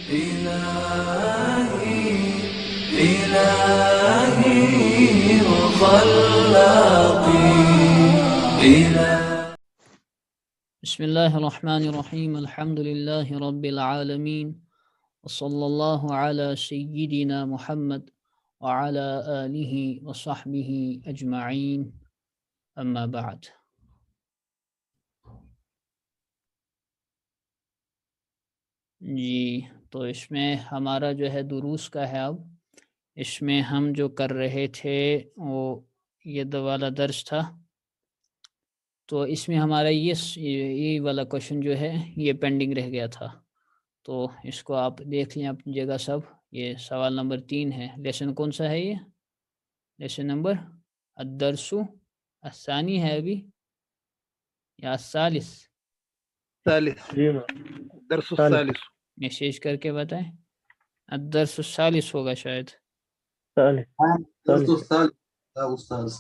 إلهي إلهي وخلاقي بسم الله الرحمن الرحيم الحمد لله رب العالمين وصلى الله على سيدنا محمد وعلى آله وصحبه أجمعين أما بعد. جی تو اس میں ہمارا جو ہے دروس کا ہے. اب اس میں ہم جو کر رہے تھے وہ یہ والا درس تھا. تو اس میں ہمارا یہ والا کوشچن جو ہے یہ پینڈنگ رہ گیا تھا. تو اس کو آپ دیکھ لیں اپنی جگہ سب. یہ سوال نمبر 3 ہے. لیسن کون سا ہے؟ یہ لیسن نمبر الدرس الثانی ہے ابھی یا الثالث؟ درس الثالث. میسیج کر کے بتائیں. الدرس الثالث ہوگا شاید. درس الثالث يا أستاذ.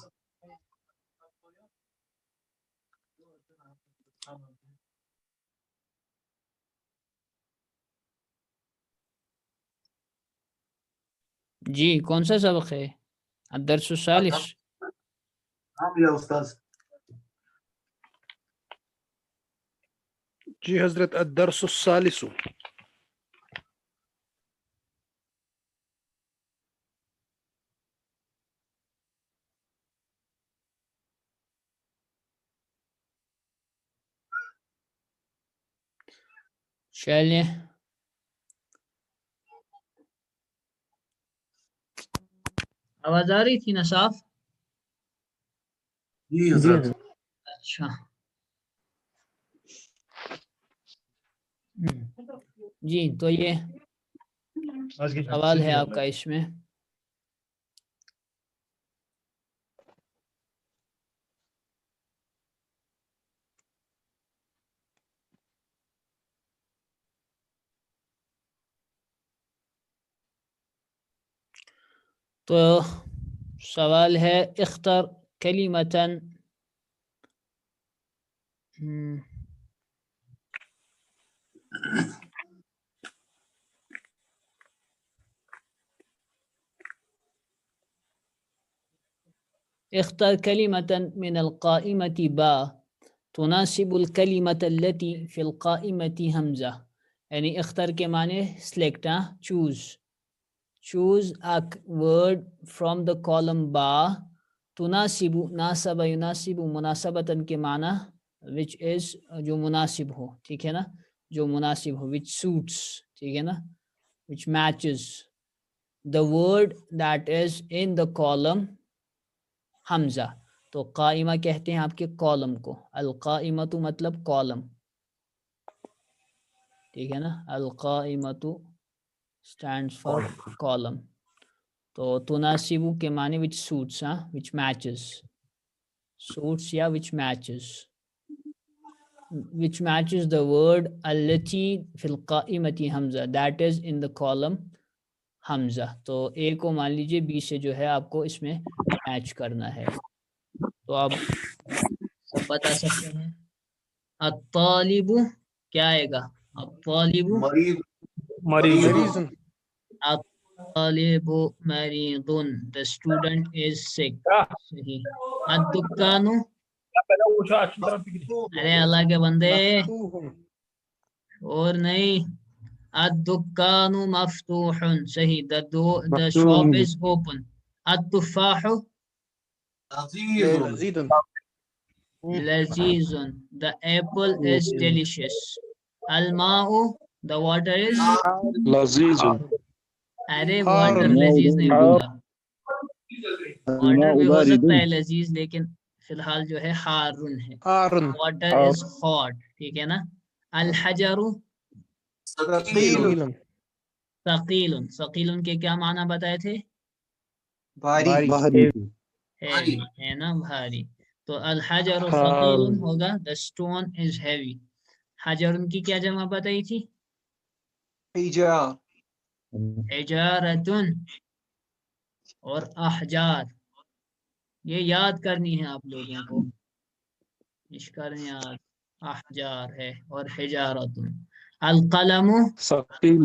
جی کون سا سبق ہے؟ الدرس الثالث. نعم يا أستاذ. جی حضرت الدرس الثالث. چلیں آواز آ رہی تھی نا صاف؟ جی حضرت. اچھا جی تو یہ سوال ہے آپ کا اس میں. تو سوال ہے اختر کلمتاً اختر كلمة من القائمة با تناسب الكلمة التي في القائمة همزة. یعنی اختر کے معنی select choose a word from the column با. تناسب ناسب يناسب مناسبتاً کے معنی which is جو مناسب ہو. ٹھیک ہے نا؟ جو مناسب ہو which suits. ٹھیک ہے نا؟ which matches the word that is in the column حمزہ. تو قائمہ کہتے ہیں آپ کے کالم کو. القائمۃ مطلب کالم. ٹھیک ہے نا؟ القائمۃ stands for column. تو تناسب کے معنی which suits which matches. suits یا which matches. which matches the word التي في القائمة حمزہ that is in the column حمزہ. تو اے کو مان لیجئے بی سے جو ہے آپ کو اس میں میچ کرنا ہے. تو آپ سب بتا سکتے ہیں. الطالب کیا آئے گا؟ الطالب مريض. الطالب مریض. the student is sick. صحیح. الدکان ارے اللہ کے بندے اور نہیں. الدکان مفتوح. صحیح. the shop is open. التفاح عزيز. لذیذ. the apple is delicious. الماء the water is لذیذ. ارے واٹر لذیذ نہیں بولا. واٹر بھی ہو سکتا ہے لذیذ لیکن فی الحال جو ہے حارن ہے. Water is hot. ٹھیک ہے نا؟ الحجر ثقيل. ثقیل. ثقیل کے کیا معنی بتائے تھے؟ بھاری. heavy ہے نا؟ بھاری. تو الحجر ثقیل ہوگا the stone is heavy. حجر کی کیا جمع بتائی تھی؟ حجار. حجارتن اور احجار. یہ یاد کرنی ہے آپ لوگوں کو. احجار ہے اور حجارتن. القلم ثقیل.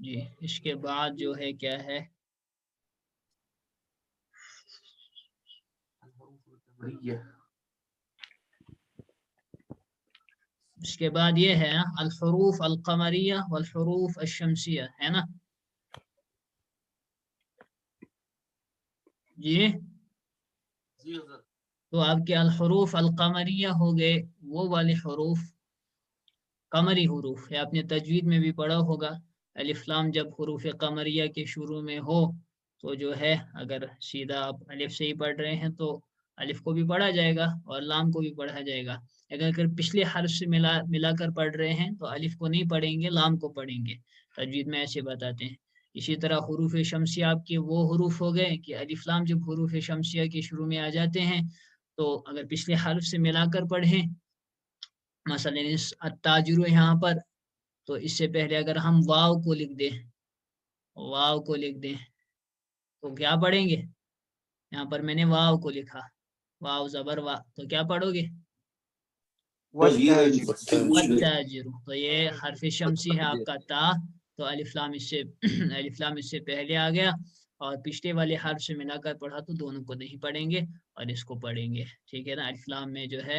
جی اس کے بعد جو ہے کیا ہے اس کے بعد یہ ہے الحروف القمریہ والحروف الشمسیہ ہے نا. جی تو آپ کے الحروف القمریہ ہو گئے وہ والے حروف قمری حروف ہے. آپ نے تجوید میں بھی پڑھا ہوگا الف لام جب حروف قمریہ کے شروع میں ہو تو جو ہے اگر سیدھا آپ الف سے ہی پڑھ رہے ہیں تو الف کو بھی پڑھا جائے گا اور لام کو بھی پڑھا جائے گا. اگر پچھلے حرف سے ملا کر پڑھ رہے ہیں تو الف کو نہیں پڑھیں گے لام کو پڑھیں گے. تجوید میں ایسے بتاتے ہیں. اسی طرح حروف شمسیہ آپ کے وہ حروف ہو گئے کہ الف لام جب حروف شمسیہ کے شروع میں آ جاتے ہیں تو اگر پچھلے حرف سے ملا کر پڑھیں مثلا التاجر یہاں پر تو اس سے پہلے اگر ہم واو کو لکھ دیں تو کیا پڑھیں گے. یہاں پر میں نے واو کو لکھا واو زبر وا تو کیا پڑھو گے والتاجر. تو یہ حرف شمسی ہے آپ کا تا تو الف لام اس سے پہلے آ گیا اور پچھلے والے حرف سے ملا کر پڑھا تو دونوں کو نہیں پڑھیں گے اور اس کو پڑھیں گے. ٹھیک ہے نا. الف لام میں جو ہے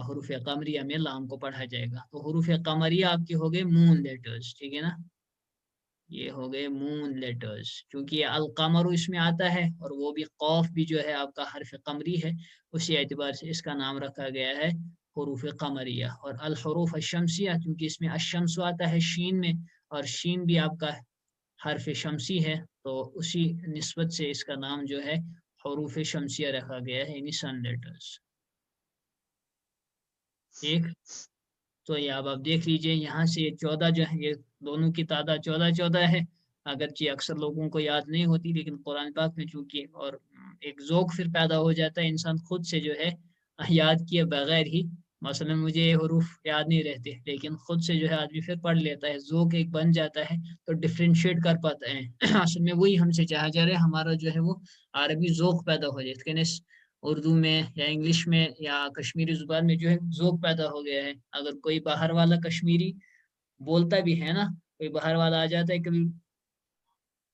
حروف قمریہ میں لام کو پڑھا جائے گا. تو حروف قمریہ آپ کے ہو گئے مون لیٹرز. ٹھیک ہے نا. یہ ہو گئے مون لیٹرز کیونکہ القمر اس میں آتا ہے اور وہ بھی قوف بھی جو ہے آپ کا حرف قمری ہے اسی اعتبار سے اس کا نام رکھا گیا ہے حروف قمریہ. اور الحروف الشمسیہ کیونکہ اس میں الشمس آتا ہے شین میں اور شین بھی آپ کا حرف شمسی ہے تو اسی نسبت سے اس کا نام جو ہے حروف شمسیہ رکھا گیا ہے یعنی سن لیٹرز. ٹھیک. تو یہ اب آپ دیکھ لیجئے یہاں سے 14 جو ہے یہ دونوں کی تعداد 14 ہے. اگرچہ اکثر لوگوں کو یاد نہیں ہوتی لیکن قرآن پاک میں چونکہ اور ایک ذوق پھر پیدا ہو جاتا ہے انسان خود سے جو ہے یاد کیے بغیر ہی. مثلا مجھے یہ حروف یاد نہیں رہتے لیکن خود سے جو ہے آدمی پھر پڑھ لیتا ہے ذوق ایک بن جاتا ہے تو ڈفرینشیٹ کر پاتا ہے. اصل میں وہی ہم سے چاہا جا رہا ہے ہمارا جو ہے وہ عربی ذوق پیدا ہو جائے. لیکن اس اردو میں یا انگلش میں یا کشمیری زبان میں جو ہے ذوق پیدا ہو گیا ہے. اگر کوئی باہر والا کشمیری بولتا بھی ہے نا کوئی باہر والا آ جاتا ہے کبھی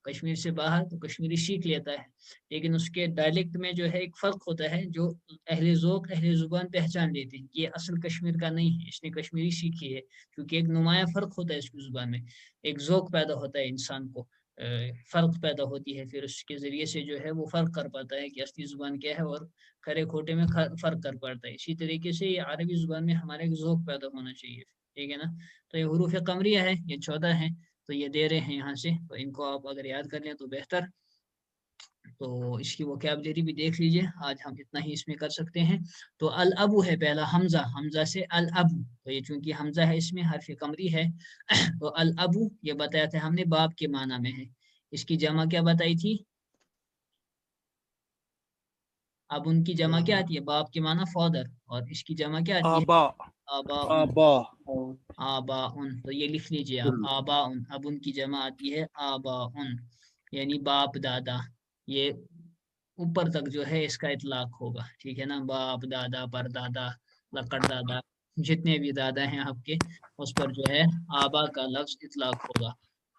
کشمیر سے باہر تو کشمیری سیکھ لیتا ہے لیکن اس کے ڈائلیکٹ میں جو ہے ایک فرق ہوتا ہے جو اہل ذوق اہل زبان پہچان لیتے ہیں کہ یہ اصل کشمیر کا نہیں ہے اس نے کشمیری سیکھی ہے کیونکہ ایک نمایاں فرق ہوتا ہے اس کی زبان میں. ایک ذوق پیدا ہوتا ہے انسان کو فرق پیدا ہوتی ہے پھر اس کے ذریعے سے جو ہے وہ فرق کر پاتا ہے کہ اصلی زبان کیا ہے اور کھرے کھوٹے میں فرق کر پاتا ہے. اسی طریقے سے یہ عربی زبان میں ہمارا ایک ذوق پیدا ہونا چاہیے. ٹھیک ہے نا. تو یہ حروف قمریہ ہے یہ 14 ہیں تو یہ دے رہے ہیں یہاں سے تو ان کو آپ اگر یاد کر لیں تو بہتر. تو اس کی ووکیبلری بھی دیکھ لیجئے. آج ہم اتنا ہی اس میں کر سکتے ہیں. تو الابو ہے پہلا حمزہ سے الابو تو یہ چونکہ حمزہ ہے اس میں حرف قمری ہے تو الابو یہ بتایا تھا ہم نے باپ کے معنی میں ہے. اس کی جمع کیا بتائی تھی اب ان کی جمع کیا آتی ہے باپ کے معنی فادر اور اس کی جمع کیا آتی ہے آبا ان. تو یہ لکھ لیجئے آپ آبا ان. اب ان کی جمع آتی ہے آبا ان یعنی باپ دادا. یہ اوپر تک جو ہے اس کا اطلاق ہوگا. ٹھیک ہے نا. باپ دادا پر دادا لکڑ دادا جتنے بھی دادا ہیں آپ کے اس پر جو ہے آبا کا لفظ اطلاق ہوگا.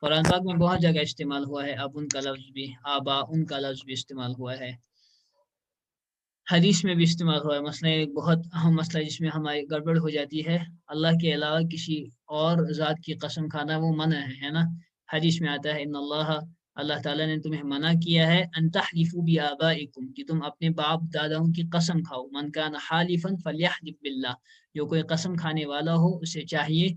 قرآن پاک میں بہت جگہ استعمال ہوا ہے اب ان کا لفظ بھی آبا ان کا لفظ بھی استعمال ہوا ہے. حدیث میں بھی استعمال ہوا ہے. مثلا ایک بہت اہم مسئلہ جس میں ہماری گڑبڑ ہو جاتی ہے اللہ کے علاوہ کسی اور ذات کی قسم کھانا وہ منع ہے نا. حدیث میں آتا ہے ان اللہ تعالیٰ نے تمہیں منع کیا ہے ان تحلفوا بآبائکم کہ تم اپنے باپ داداؤں کی قسم کھاؤ. من کان حالفا فلیحلف باللہ جو کوئی قسم کھانے والا ہو اسے چاہیے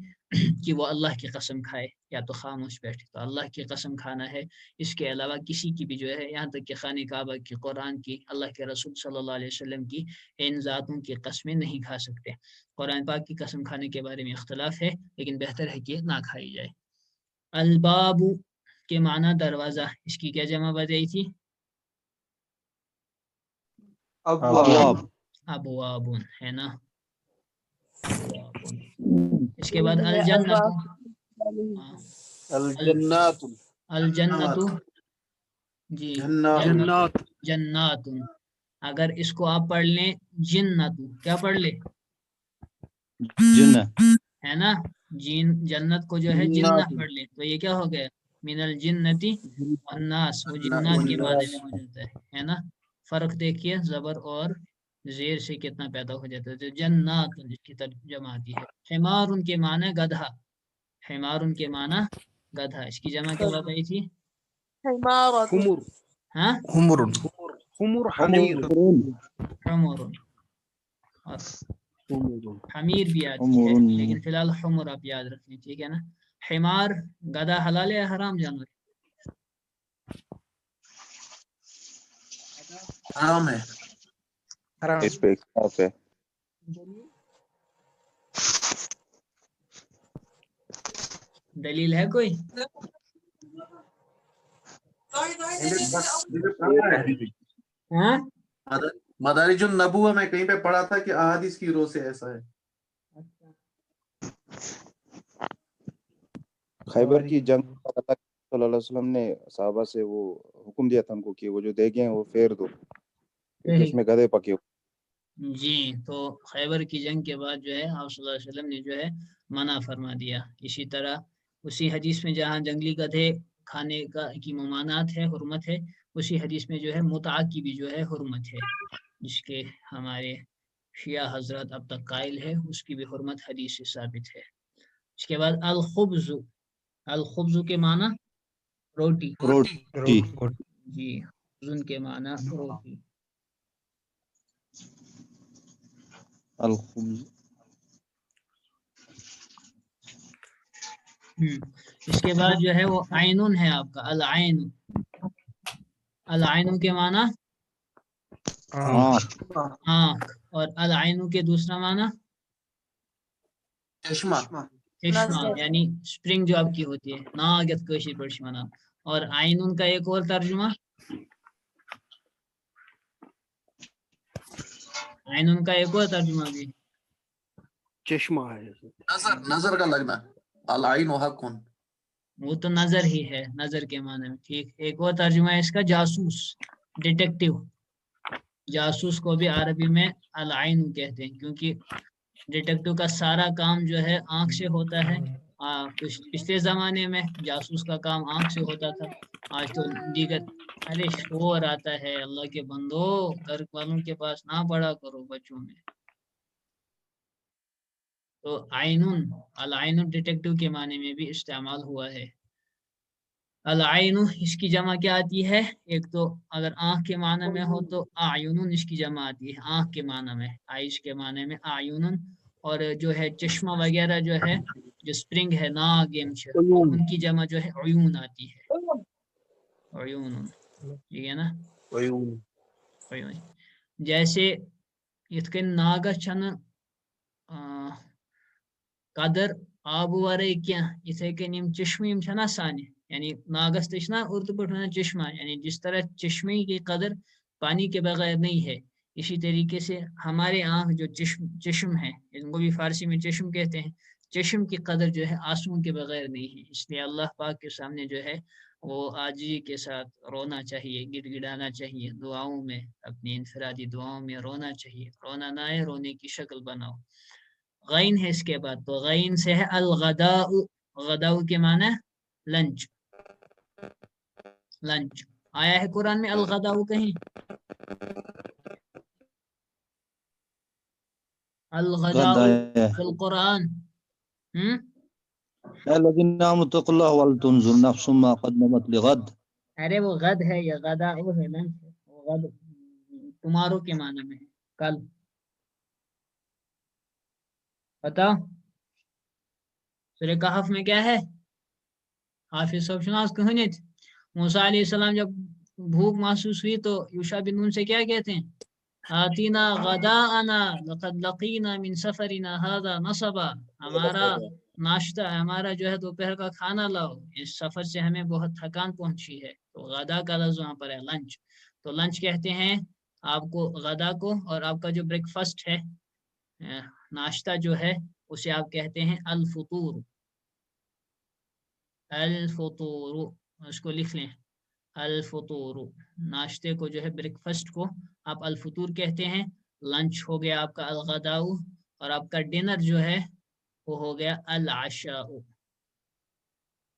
کہ وہ اللہ کی قسم کھائے یا تو خاموش بیٹھے. تو اللہ کی قسم کھانا ہے. اس کے علاوہ کسی کی بھی جو ہے یہاں تک کہ خانہ کعبہ کی قرآن کی اللہ کے رسول صلی اللہ علیہ وسلم کی ان ذاتوں کی قسمیں نہیں کھا سکتے. قرآن پاک کی قسم کھانے کے بارے میں اختلاف ہے لیکن بہتر ہے کہ نہ کھائی جائے. الباب کے معنی دروازہ. اس کی کیا جمع بتائی تھی ابواب ہے نا. اس کے بعد الجنت جی جنات. اگر اس کو آپ پڑھ لیں جنت کیا پڑھ لیں ہے نا جنت کو جو ہے جنہ پڑھ لیں تو یہ کیا ہو گیا من الجنتی والناس، وہ جنات کے معنی میں ہو جاتا ہے نا. فرق دیکھیے زبر اور زیر سے کتنا پیدا ہو جاتا ہے. جنات جس کی ترجمہ آتی ہے. حمار ان کے معنی گدھا، حمار ان کے معنی گدھا. اس کی جمع کیا بتائی تھی؟ حمر ہاں حمر حمر حمیر حمر، اور حمیر بھی آتی ہے لیکن فی الحال حمر آپ یاد رکھیں، ٹھیک ہے نا. حمار گدھا حلال ہے حرام جانور؟ حرام ہے. اس پہ اختلاف ہے. دلیل ہے کوئی؟ ہاں مدارج النبوہ میں کہیں پہ پڑھا تھا کہ احادیث کی روح سے ایسا ہے. خیبر کی جنگ اللہ صلی اللہ علیہ وسلم نے صحابہ سے وہ حکم دیا تھا ان کو کہ وہ جو دیگیں ہیں وہ پھیر دو کیونکہ اس میں گدھے پکے ہوئے. جی، تو خیبر کی جنگ کے بعد جو ہے آپ صلی اللہ علیہ وسلم نے جو ہے منع فرما دیا. اسی طرح اسی حدیث میں جہاں جنگلی گدھے کھانے کی ممانعت ہے، حرمت ہے، اسی حدیث میں جو ہے متع کی بھی جو ہے حرمت ہے، جس کے ہمارے شیعہ حضرات اب تک قائل ہے، اس کی بھی حرمت حدیث سے ثابت ہے. اس کے بعد الخبز، الخبز کے معنی روٹی. روٹی. جی، خبز کے معنی روٹی. الخبز. اس کے بعد جو ہے وہ عینون ہے آپ کا، العین. العین کے معنی آنکھ، اور العین کے دوسرا معنی چشمہ. چشمہ، یعنی سپرنگ جو آپ کی ہوتی ہے ناگت کوشی پرشمانا. اور عینون کا ایک اور ترجمہ، عینون کا ایک اور ترجمہ بھی چشمہ ہے. نظر کا لگنا. العین حق. وہ تو نظر ہی ہے، نظر کے معنی میں. ٹھیک، ایک اور ترجمہ ہے اس کا جاسوس، ڈیٹیکٹیو. جاسوس کو بھی عربی میں العین کہتے ہیں کیونکہ ڈیٹیکٹیو کا سارا کام جو ہے آنکھ سے ہوتا ہے. پچھلے زمانے میں جاسوس کا کام آنکھ سے ہوتا تھا، آج تو دیگر. ارے شور آتا ہے، اللہ کے بندو گھر والوں کے پاس نہ پڑا کرو بچوں میں. تو عینون، العین ڈیٹیکٹیو کے معنی میں بھی استعمال ہوا ہے. العین اس کی جمع کیا آتی ہے؟ ایک تو اگر آنکھ کے معنی میں ہو تو اعینن اس کی جمع آتی ہے آنکھ کے معنی میں، آئیش کے معنی میں اعینن. اور جو ہے چشمہ وغیرہ جو ہے، جو سپرنگ ہے ناگ، ان کی جمع جو ہے عیون آتی ہے. عیون، ٹھیک ہے نا. عیون جیسے اتکن ناگا چھن قدر آب ورے کیا، اتھے کن چشمہ چھنا سانہ، یعنی ناگس تشنا اردو پہ چشمہ، یعنی جس طرح چشمے کی قدر پانی کے بغیر نہیں ہے، اسی طریقے سے ہمارے آنکھ جو چشم ہے، ان کو بھی فارسی میں چشم کہتے ہیں، چشم کی قدر جو ہے آنسوؤں کے بغیر نہیں ہے. اس لیے اللہ پاک کے سامنے جو ہے وہ عاجزی کے ساتھ رونا چاہیے، گڑ گڑانا چاہیے. دعاؤں میں، اپنی انفرادی دعاؤں میں رونا چاہیے. رونا نہ ہے، رونے کی شکل بناؤ. غین ہے اس کے بعد، تو غین سے ہے الغداء. غداء کے معنی لنچ. لنچ آیا ہے قرآن میں الغداء کہیں؟ الغداء فی القرآن. الذين آمنوا اتقوا الله ولتنظر نفس ما قدمت لغد. ارے وہ غد ہے یا غداء ہے، لنچ ہے. وہ غد تمہاروں کے معنی میں ہے، کل. بتاؤ سورہ کہف میں کیا ہے؟ حافظ صاحب شناس کہنیت موسیٰ علیہ السلام جب بھوک محسوس ہوئی تو یوشع بن نون سے کیا کہتے ہیں؟ آتینا غداءنا لقد لقینا من سفرنا هذا نصبا. ہمارا ناشتہ، ہمارا جو ہے دوپہر کا کھانا لاؤ، اس سفر سے ہمیں بہت تھکان پہنچی ہے. تو غدا کا لفظ وہاں پر ہے لنچ. تو لنچ کہتے ہیں آپ کو غدا کو، اور آپ کا جو بریک فاسٹ ہے، ناشتہ جو ہے، اسے آپ کہتے ہیں الفطور. الفطور اس کو لکھ لیں، الفطور. ناشتے کو جو ہے بریک فاسٹ کو آپ الفطور کہتے ہیں. لنچ ہو گیا آپ کا الغداء، اور آپ کا ڈنر جو ہے وہ ہو گیا العشاء.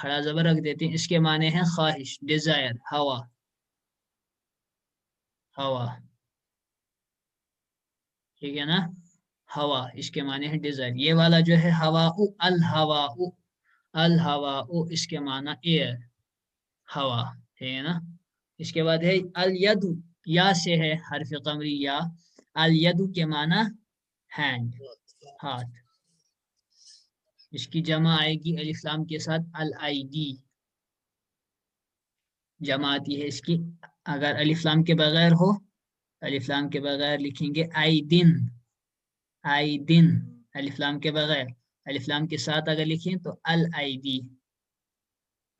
کھڑا زبر رکھ دیتے ہیں. اس کے معنی ہیں خواہش، ڈیزائر، ہوا. ہوا ٹھیک ہے نا، ہوا اس کے معنی ہے ڈیزائر. یہ والا جو ہے ہوا، الہوا، الہوا اس کے معنی ایئر، ہوا. ٹھیک ہے نا. اس کے بعد ہے الید، یا سے ہے حرف قمری یا. الید کے معنی ہینڈ، ہاتھ. اس کی جمع آئے گی الف لام کے ساتھ الائیدی. جمع آتی ہے اس کی اگر الف لام کے بغیر ہو، الف لام کے بغیر لکھیں گے آئیدن، آئیدن الف لام کے بغیر. الف لام کے ساتھ اگر لکھیں تو الائیدی،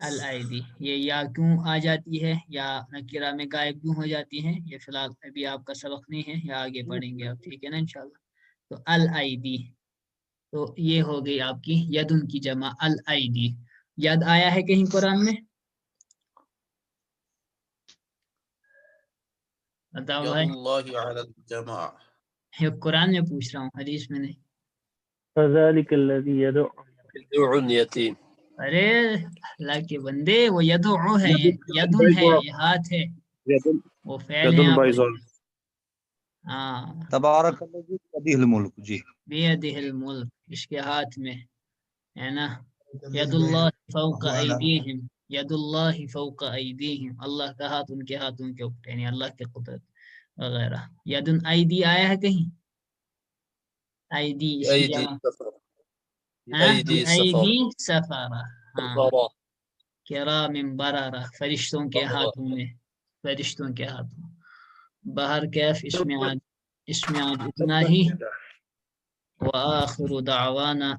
الائیدی. یہ یا کیوں آ جاتی ہے یا نکرہ میں غائب کیوں ہو جاتی ہیں، یہ فی الحال ابھی آپ کا سبق نہیں ہے، یا آگے پڑھیں گے آپ. ٹھیک ہے نا انشاءاللہ. تو الائیدی، تو یہ ہو گئی آپ کی یدن کی جمع الائیدی. ید آیا ہے کہیں قرآن میں؟ بتاؤ بھائی. اللہ علی الجماع. یہ قرآن میں پوچھ رہا ہوں، حدیث میں نہیں. فذلك الذي يدعو يدعو اليتيم. ارے اللہ کے بندے، وہ یدعو ہے، یدن ہے، یہ ہاتھ ہے، وہ فعل ہے. ہاں تبارک الذی بیدہ الملک. جی بیدہ الملک، اس کے ہاتھ میں ہے نا. ید اللہ فوق ایدیہم، ید اللہ فوق ایدیہم، اللہ کا ہاتھ ان کے ہاتھوں کے اوپر، یعنی اللہ کی قدرت وغیرہ. یدن ایدی آیا ہے کہیں؟ ایدی اس کی أيدي جمع سفرة. ہاں أيدي ایدی سفرة. سفارہ. ہاں سفرة. کرام برارہ، فرشتوں کے ہاتھوں میں، فرشتوں کے ہاتھوں. باہر کیف اس میں آج اتنا ہی. وآخر دعوانا